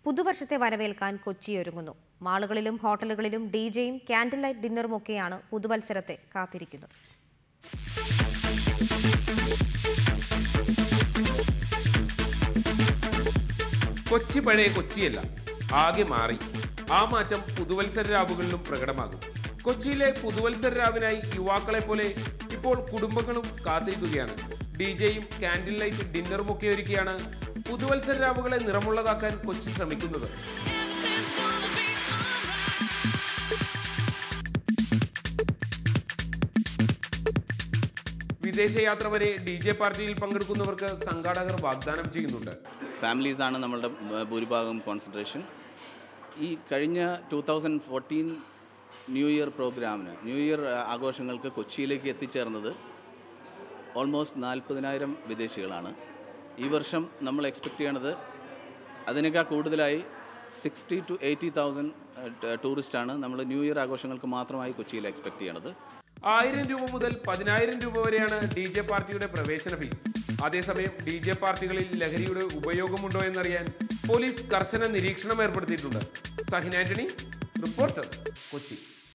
പുതുവർഷത്തെ വരവേൽക്കാൻ കൊച്ചി ഒരുങ്ങുന്നു. മാളുകളിലും ഹോട്ടലുകളിലും ഡിജെയും കാൻഡിൽ ലൈറ്റ് ഡിന്നറുമൊക്കെയാണ് പുതുവത്സരത്തെ കാത്തിരിക്കുന്നത്. കൊച്ചി പഴയ കൊച്ചിയല്ല, ആകെ മാറി. ആ മാറ്റം പുതുവത്സര രാവുകളിലും പ്രകടമാകും. കൊച്ചിയിലെ പുതുവത്സര രാവിനായി യുവാക്കളെ പോലെ ഇപ്പോൾ കുടുംബങ്ങളും കാത്തിരിക്കുകയാണ്. ഡിജെയും കാൻഡിൽ ലൈറ്റ് ഡിന്നറുമൊക്കെ ഒരുക്കിയാണ് പുതുവത്സര രാവുകളെ നിറമുള്ളതാക്കാൻ കൊച്ചി ശ്രമിക്കുന്നത്. വിദേശയാത്ര വരെ ഡിജെ പാർട്ടിയിൽ പങ്കെടുക്കുന്നവർക്ക് സംഘാടകർ വാഗ്ദാനം ചെയ്യുന്നുണ്ട്. ഫാമിലീസാണ് നമ്മളുടെ ഭൂരിഭാഗം കോൺസെൻട്രേഷൻ. ഈ കഴിഞ്ഞ 2014 ന്യൂ ഇയർ പ്രോഗ്രാമിന്, ന്യൂ ഇയർ ആഘോഷങ്ങൾക്ക് കൊച്ചിയിലേക്ക് എത്തിച്ചേർന്നത് ഓൾമോസ്റ്റ് 40,000 വിദേശികളാണ്. ഈ വർഷം നമ്മൾ എക്സ്പെക്റ്റ് ചെയ്യണത് അതിനേക്കാൾ കൂടുതലായി 60,000 to 80,000 ടൂറിസ്റ്റാണ് നമ്മൾ ന്യൂ ഇയർ ആഘോഷങ്ങൾക്ക് മാത്രമായി കൊച്ചിയിൽ എക്സ്പെക്റ്റ് ചെയ്യണത്. 1000 രൂപ മുതൽ 10,000 രൂപ വരെയാണ് ഡിജെ പാർട്ടിയുടെ പ്രവേശന ഫീസ്. അതേസമയം ഡിജെ പാർട്ടികളിൽ ലഹരിയുടെ ഉപയോഗമുണ്ടോ എന്നറിയാൻ പോലീസ് കർശന നിരീക്ഷണം ഏർപ്പെടുത്തിയിട്ടുണ്ട്. സഹിൻ ആന്റണി, റിപ്പോർട്ടർ, കൊച്ചി.